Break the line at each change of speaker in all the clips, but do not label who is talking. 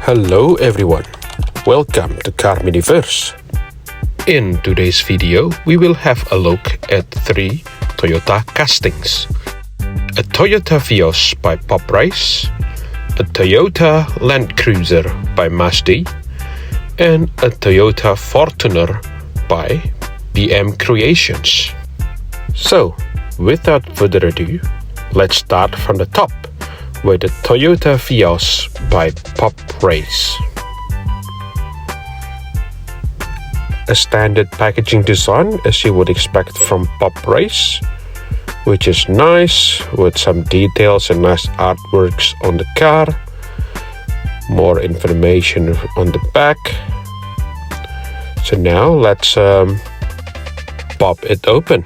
Hello everyone, welcome to Car Miniverse. In today's video, we will have a look at 3 Toyota castings. A Toyota Vios by Pop Race, a Toyota Land Cruiser by Massdi, and a Toyota Fortuner by BM Creations. So, without further ado, let's start from the top with the Toyota Vios by Pop Race. A standard packaging design as you would expect from Pop Race, which is nice with some details and nice artworks on the car. More information on the back. So now let's pop it open.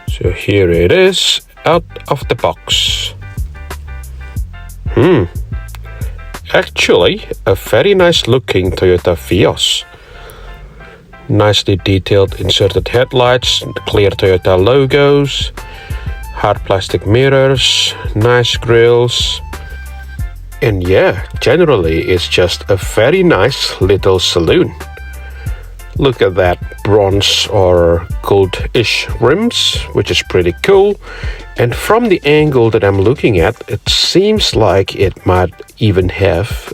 So here it is out of the box. Actually, a very nice looking Toyota Vios. Nicely detailed inserted headlights, clear Toyota logos, hard plastic mirrors, nice grills. And yeah, generally it's just a very nice little saloon. Look at that bronze or gold-ish rims, which is pretty cool. And from the angle that I'm looking at, it seems like it might even have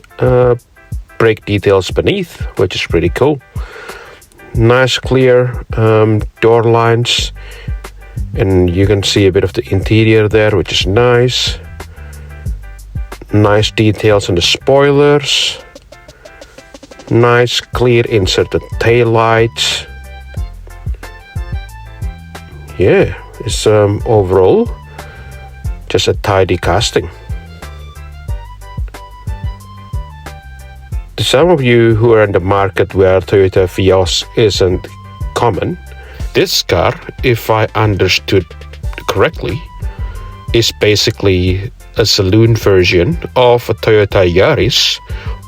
brake details beneath, which is pretty cool. Nice clear door lines. And you can see a bit of the interior there, which is nice. Nice details on the spoilers. Nice clear inserted tail lights. Yeah, it's overall just a tidy casting. To some of you who are in the market where Toyota Vios isn't common, this car, if I understood correctly, is basically a saloon version of a Toyota Yaris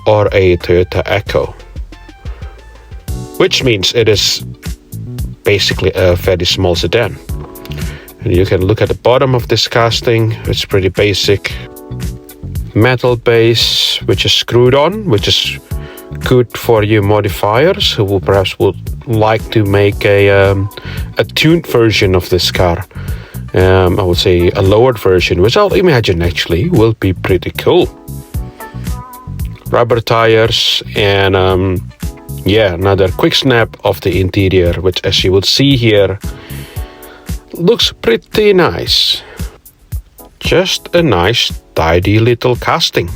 or a Toyota Echo, which means it is basically a very small sedan. And you can look at the bottom of this casting. It's pretty basic metal base which is screwed on, which is good for you modifiers who will perhaps would like to make a tuned version of this car. I would say a lowered version, which I'll imagine actually will be pretty cool. Rubber tires and yeah, another quick snap of the interior, which as you will see here looks pretty nice. Just a nice tidy little casting.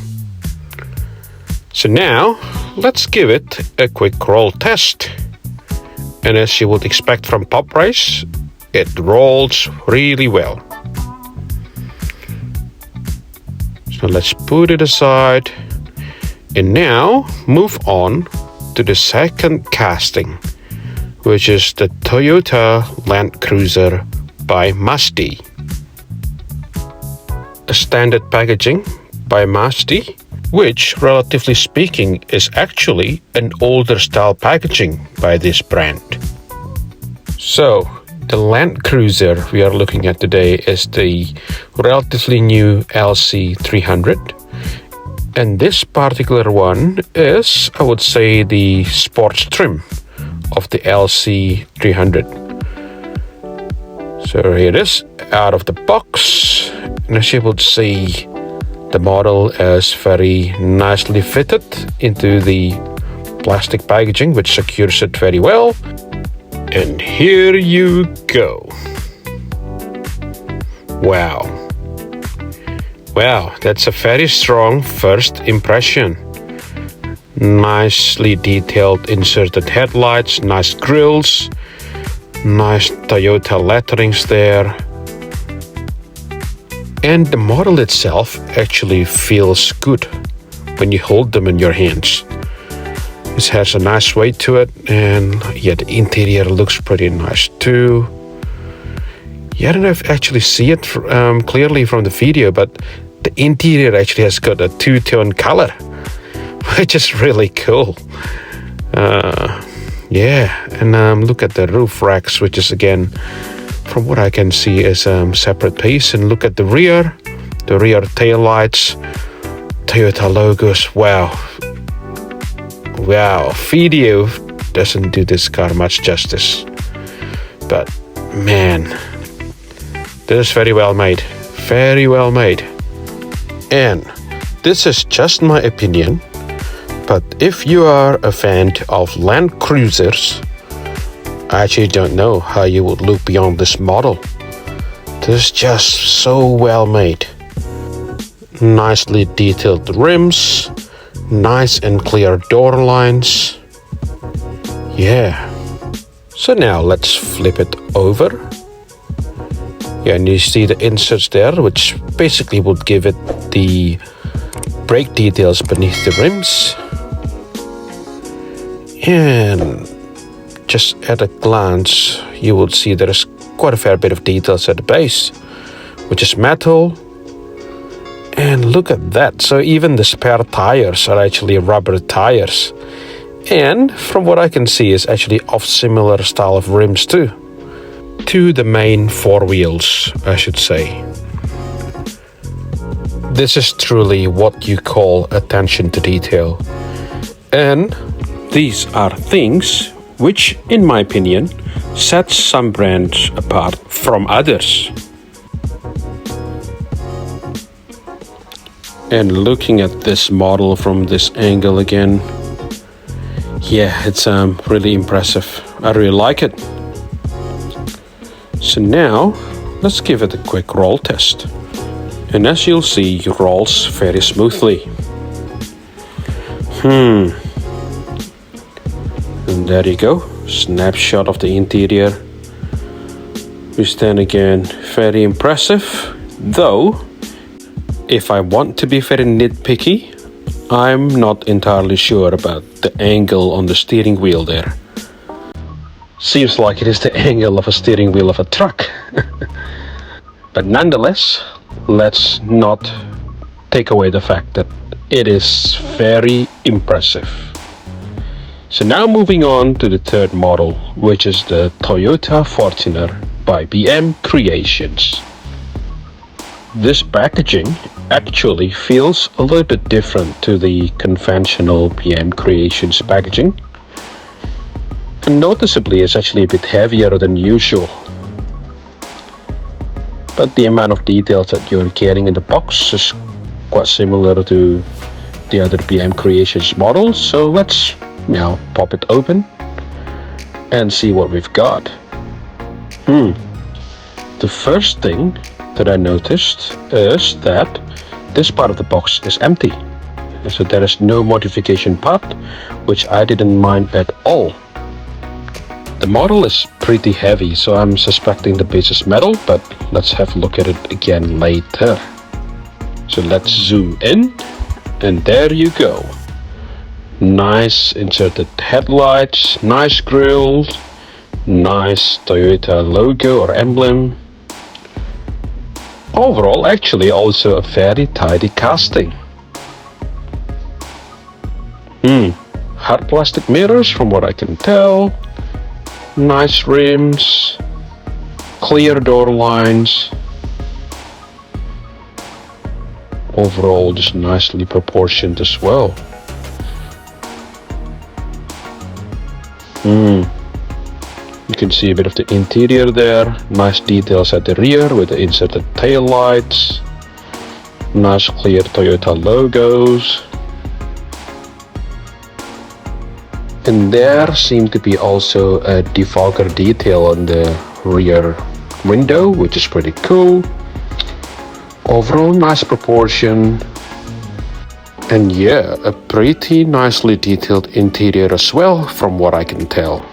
So now let's give it a quick roll test. And as you would expect from Pop Race, it rolls really well. So let's put it aside. And now move on to the second casting, which is the Toyota Land Cruiser by Massdi. A standard packaging by Massdi, which relatively speaking is actually an older style packaging by this brand. So the Land Cruiser we are looking at today is the relatively new LC300. And this particular one is, I would say, the sports trim of the LC300. So here it is, out of the box. And as you would see, the model is very nicely fitted into the plastic packaging, which secures it very well. And here you go. Wow. Wow, that's a very strong first impression. Nicely detailed inserted headlights, nice grills, nice Toyota letterings there. And the model itself actually feels good when you hold them in your hands. It has a nice weight to it, and yeah, the interior looks pretty nice too. Yeah, I don't know if you actually see it clearly from the video, but the interior actually has got a two-tone color, which is really cool. Yeah, and look at the roof racks, which is again from what I can see, is a separate piece. And look at the rear tail lights, Toyota logos. Wow, video doesn't do this car much justice, but man, this is very well made, and this is just my opinion, but if you are a fan of Land Cruisers, I actually don't know how you would look beyond this model. This is just so well made. Nicely detailed rims, nice and clear door lines. Yeah. So now let's flip it over. Yeah, and you see the inserts there, which basically would give it the brake details beneath the rims. And just at a glance, you will see there is quite a fair bit of details at the base, which is metal. And look at that. So even the spare tires are actually rubber tires. And from what I can see is actually of similar style of rims too. To the main four wheels, I should say. This is truly what you call attention to detail. And these are things which, in my opinion, sets some brands apart from others. And looking at this model from this angle again, yeah, it's really impressive. I really like it. So now, let's give it a quick roll test. And as you'll see, it rolls very smoothly. And there you go, snapshot of the interior. Which then again, very impressive. Though, if I want to be very nitpicky, I'm not entirely sure about the angle on the steering wheel there. Seems like it is the angle of a steering wheel of a truck. But nonetheless, let's not take away the fact that it is very impressive. So now moving on to the third model, which is the Toyota Fortuner by BM Creations. This packaging actually feels a little bit different to the conventional BM Creations packaging. And noticeably it's actually a bit heavier than usual. But the amount of details that you're getting in the box is quite similar to the other BM Creations models. So let's now pop it open and see what we've got. The first thing that I noticed is that this part of the box is empty. So there is no modification part, which I didn't mind at all. The model is pretty heavy, so I'm suspecting the base is metal, but let's have a look at it again later. So let's zoom in, and there you go. Nice inserted headlights, nice grille, nice Toyota logo or emblem. Overall, actually also a very tidy casting. Hard plastic mirrors from what I can tell. Nice rims, clear door lines. Overall, just nicely proportioned as well. You can see a bit of the interior there. Nice details at the rear with the inserted tail lights. Nice clear Toyota logos. And there seemed to be also a defogger detail on the rear window, which is pretty cool. Overall, nice proportion. And yeah, a pretty nicely detailed interior as well, from what I can tell.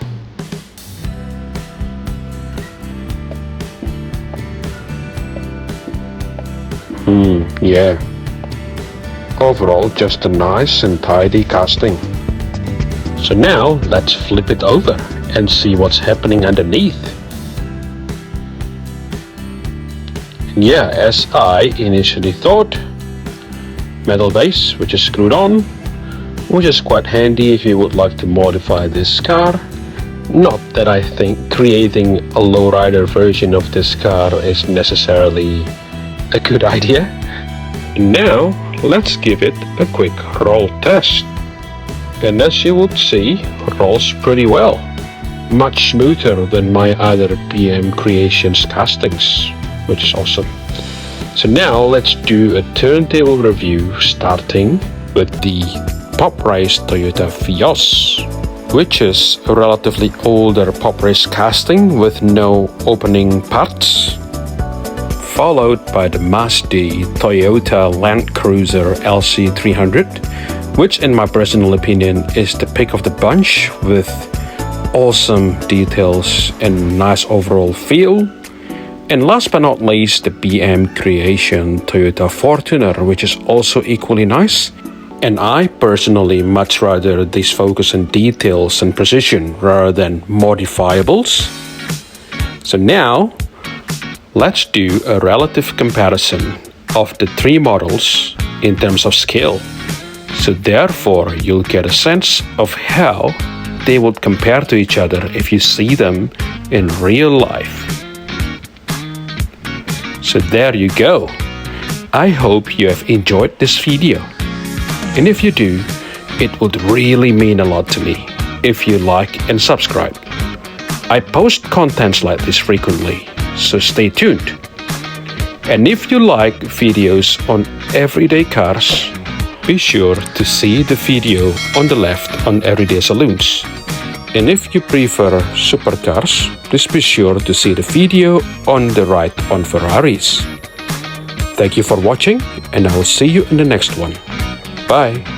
Yeah. Overall, just a nice and tidy casting. So now, let's flip it over and see what's happening underneath. And yeah, as I initially thought, metal base, which is screwed on, which is quite handy if you would like to modify this car. Not that I think creating a lowrider version of this car is necessarily a good idea. Now let's give it a quick roll test. And as you would see, rolls pretty well. Much smoother than my other BM Creations castings, which is awesome. So now let's do a turntable review, starting with the pop race Toyota Vios, which is a relatively older pop race casting with no opening parts, followed by the Massdi Toyota Land Cruiser LC300, which in my personal opinion is the pick of the bunch with awesome details and nice overall feel. And last but not least, the BM Creation Toyota Fortuner, which is also equally nice. And I personally much rather this focus on details and precision rather than modifiables. So now let's do a relative comparison of the three models in terms of scale. So therefore you'll get a sense of how they would compare to each other if you see them in real life. So there you go. I hope you have enjoyed this video. And if you do, it would really mean a lot to me if you like and subscribe. I post contents like this frequently, so stay tuned. And if you like videos on everyday cars, be sure to see the video on the left on everyday saloons. And if you prefer supercars, please be sure to see the video on the right on Ferraris. Thank you for watching, and I will see you in the next one. Bye.